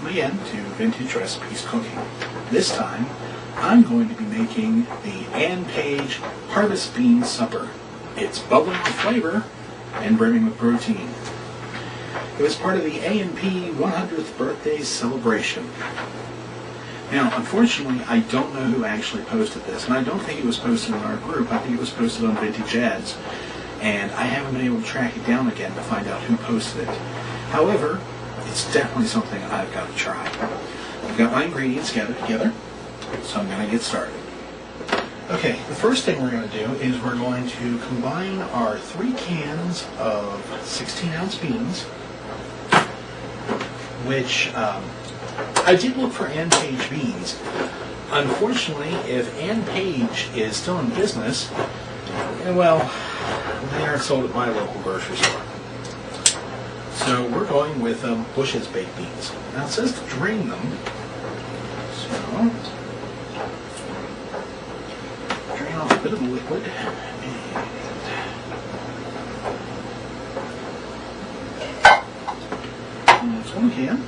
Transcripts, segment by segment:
welcome again to Vintage Recipes Cooking. This time, I'm going to be making the Ann Page Harvest Bean Supper. It's bubbling with flavor and brimming with protein. It was part of the A&P 100th birthday celebration. Now, unfortunately, I don't know who actually posted this, and I don't think it was posted in our group. I think it was posted on Vintage Ads, and I haven't been able to track it down again to find out who posted it. However, it's definitely something I've got to try. I've got my ingredients gathered together, so I'm going to get started. Okay, the first thing we're going to do is we're going to combine our 3 cans of 16-ounce beans, which I did look for Ann Page beans. Unfortunately, if Ann Page is still in business, well, they aren't sold at my local grocery store. So we're going with Bush's baked beans. Now it says to drain them, so drain off a bit of the liquid, and that's 1 can.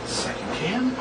Second can.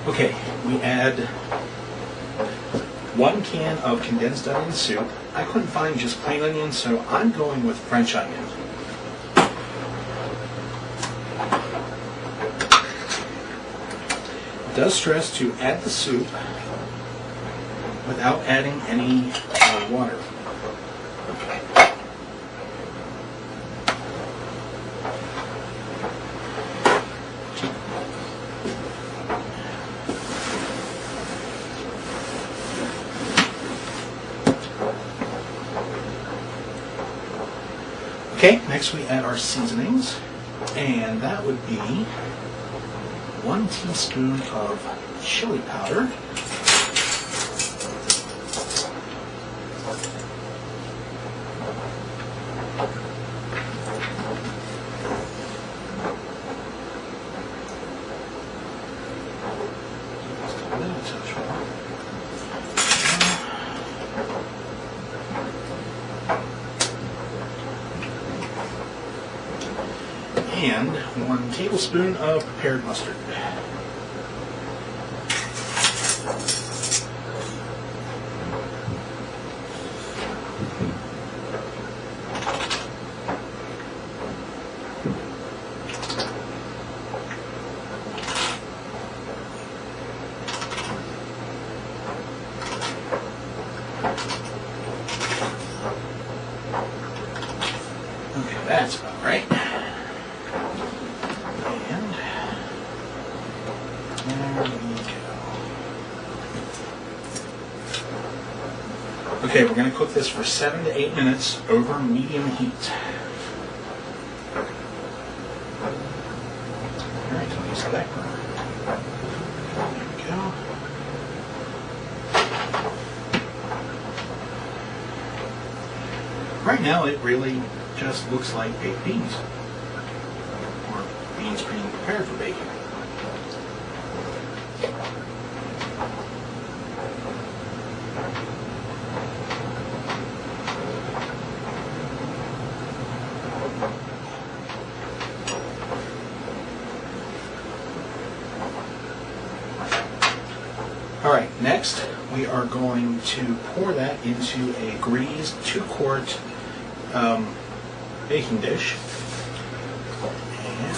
Okay, we add 1 can of condensed onion soup. I couldn't find just plain onion, so I'm going with French onion. It does stress to add the soup without adding any water. Okay, next we add our seasonings, and that would be 1 teaspoon of chili powder, just a little touch more. And 1 tablespoon of prepared mustard. Okay, that's about right. There we go. Okay, we're going to cook this for 7 to 8 minutes over medium heat. Alright, I'll use the back burner. There we go. Right now it really just looks like baked beans. Or beans being prepared for baking. Next, we are going to pour that into a greased 2-quart baking dish. And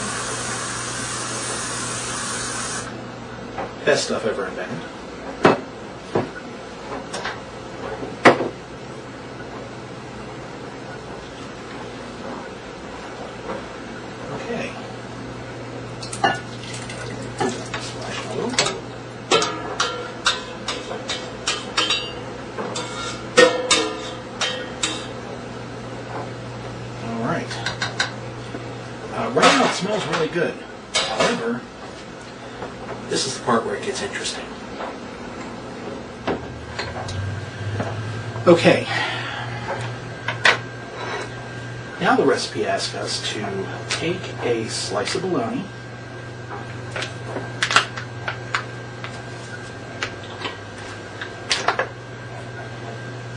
best stuff ever invented. Okay. Splash a little. All right. Right now it smells really good. However, this is the part where it gets interesting. Okay. Now the recipe asks us to take a slice of bologna,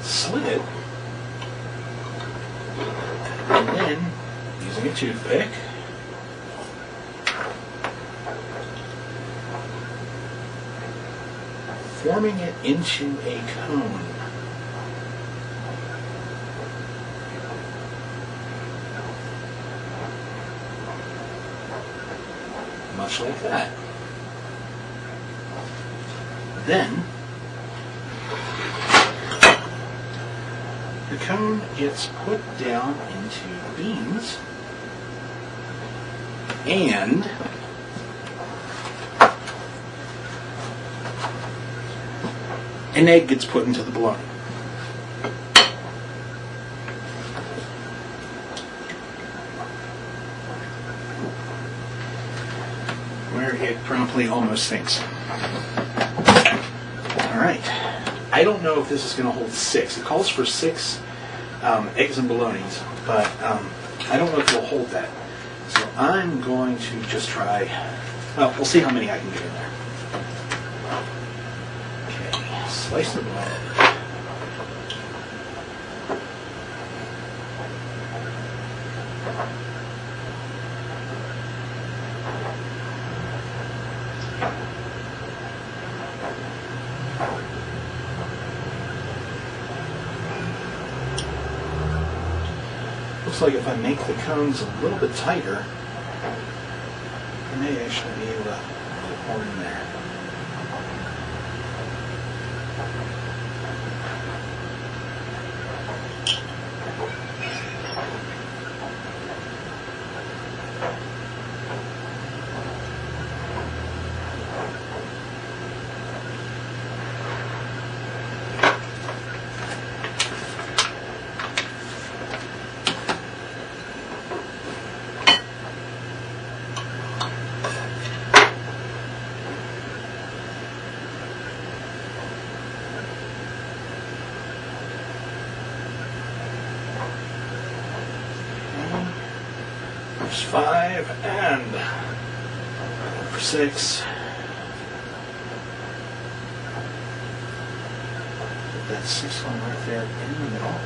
slit it, and then, using a toothpick, forming it into a cone. Much like that. Then, the cone gets put down into the beans, and an egg gets put into the bologna. Where it promptly almost sinks. Alright. I don't know if this is going to hold 6. It calls for 6 eggs and bolognas, but I don't know if it'll hold that. So I'm going to just try, well, we'll see how many I can get in there. Okay, slice the bologna. Looks like if I make the cones a little bit tighter, I may actually be able to pour in there. There's 5 and for 6. Put that 6th one right there in the middle.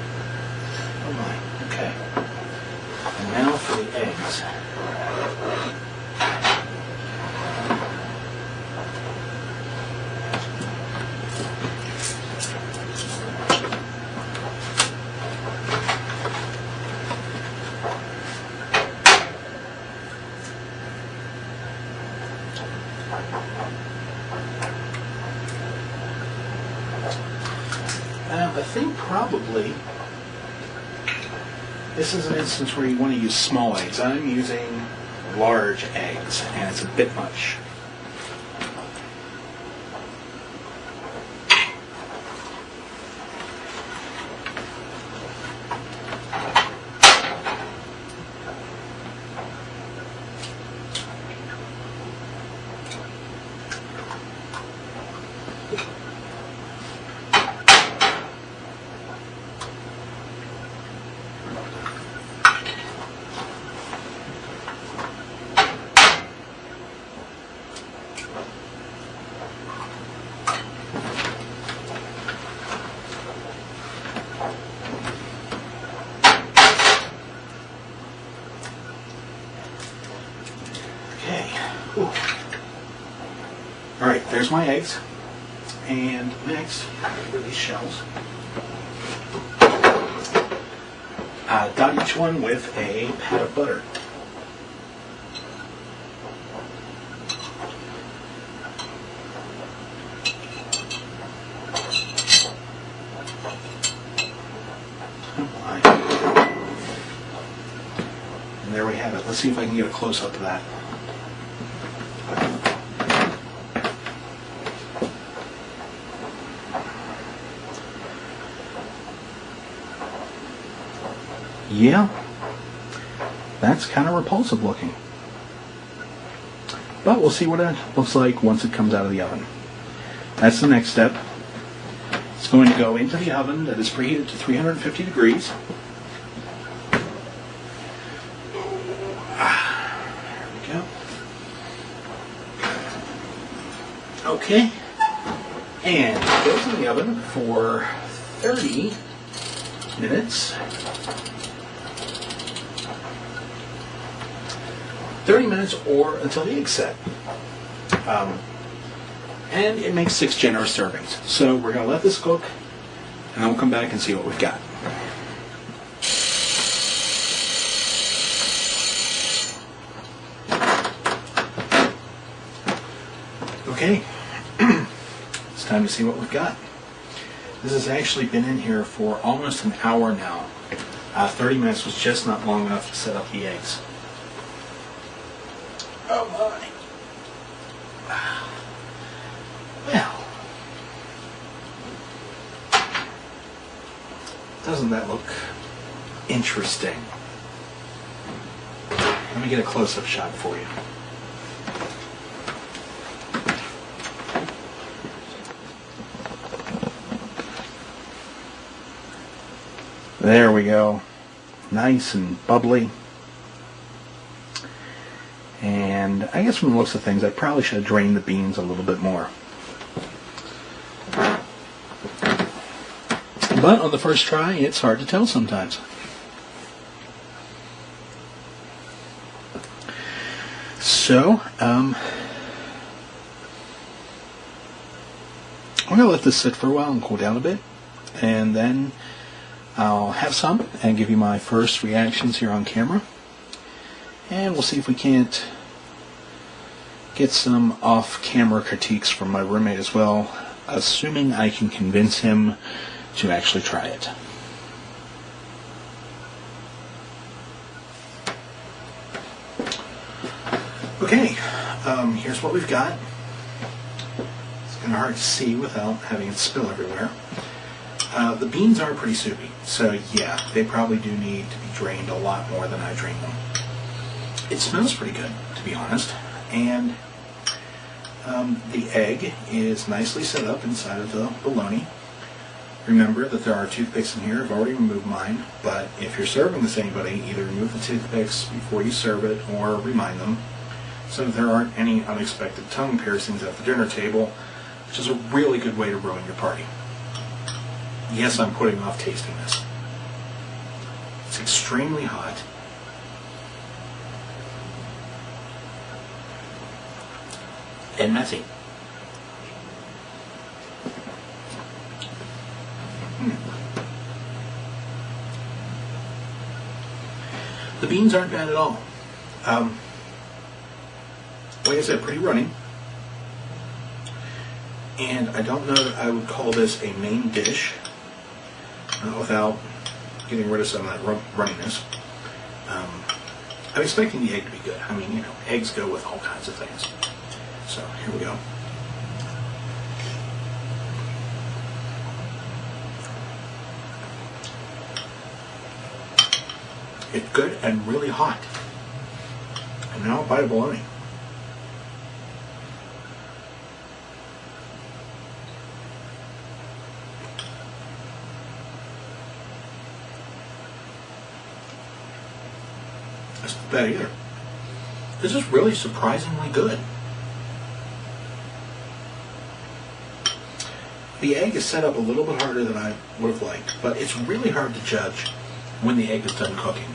Oh my, okay. And now for the eggs. I think probably this is an instance where you want to use small eggs. I'm using large eggs, and it's a bit much. Alright, there's my eggs. And next, for these shells, dot each one with a pat of butter. And there we have it. Let's see if I can get a close-up of that. Yeah, that's kind of repulsive looking. But we'll see what it looks like once it comes out of the oven. That's the next step. It's going to go into the oven that is preheated to 350 degrees. There we go. Okay. And it goes in the oven for 30 minutes. 30 minutes or until the egg's set. And it makes 6 generous servings. So we're going to let this cook, and then we'll come back and see what we've got. Okay, it's time to see what we've got. This has actually been in here for almost an hour now. 30 minutes was just not long enough to set up the eggs. Oh my. Well, doesn't that look interesting? Let me get a close-up shot for you. There we go. Nice and bubbly. And I guess from the looks of things, I probably should have drained the beans a little bit more. But on the first try, it's hard to tell sometimes. So, I'm going to let this sit for a while and cool down a bit. And then I'll have some and give you my first reactions here on camera. And we'll see if we can't get some off-camera critiques from my roommate as well, assuming I can convince him to actually try it. Okay, here's what we've got. It's kind of hard to see without having it spill everywhere. The beans are pretty soupy, so yeah, they probably do need to be drained a lot more than I drained them. It smells pretty good, to be honest, and the egg is nicely set up inside of the bologna. Remember that there are toothpicks in here. I've already removed mine, but if you're serving this to anybody, either remove the toothpicks before you serve it or remind them so that there aren't any unexpected tongue piercings at the dinner table, which is a really good way to ruin your party. Yes, I'm putting off tasting this. It's extremely hot. And messy. The beans aren't bad at all. Like I said, pretty runny. And I don't know that I would call this a main dish without getting rid of some of that runniness. I'm expecting the egg to be good. I mean, you know, eggs go with all kinds of things. So, here we go. It's good and really hot. And now a bite of bologna. That's not bad either. This is really surprisingly good. The egg is set up a little bit harder than I would have liked, but it's really hard to judge when the egg is done cooking.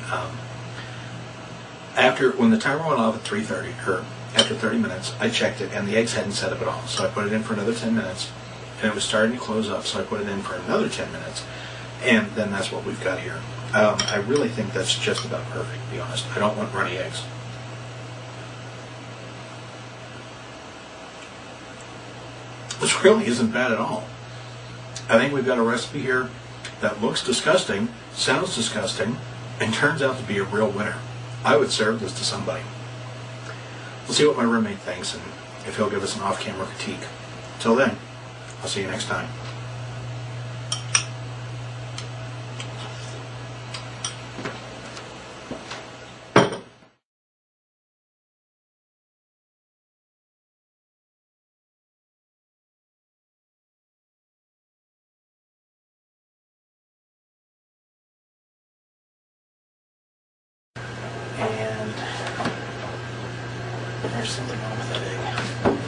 When the timer went off at 3:30, or after 30 minutes, I checked it and the eggs hadn't set up at all. So I put it in for another 10 minutes, and it was starting to close up, so I put it in for another 10 minutes, and then that's what we've got here. I really think that's just about perfect, to be honest. I don't want runny eggs. This really isn't bad at all. I think we've got a recipe here that looks disgusting, sounds disgusting, and turns out to be a real winner. I would serve this to somebody. We'll see what my roommate thinks and if he'll give us an off-camera critique. Till then, I'll see you next time. And there's something wrong with that egg.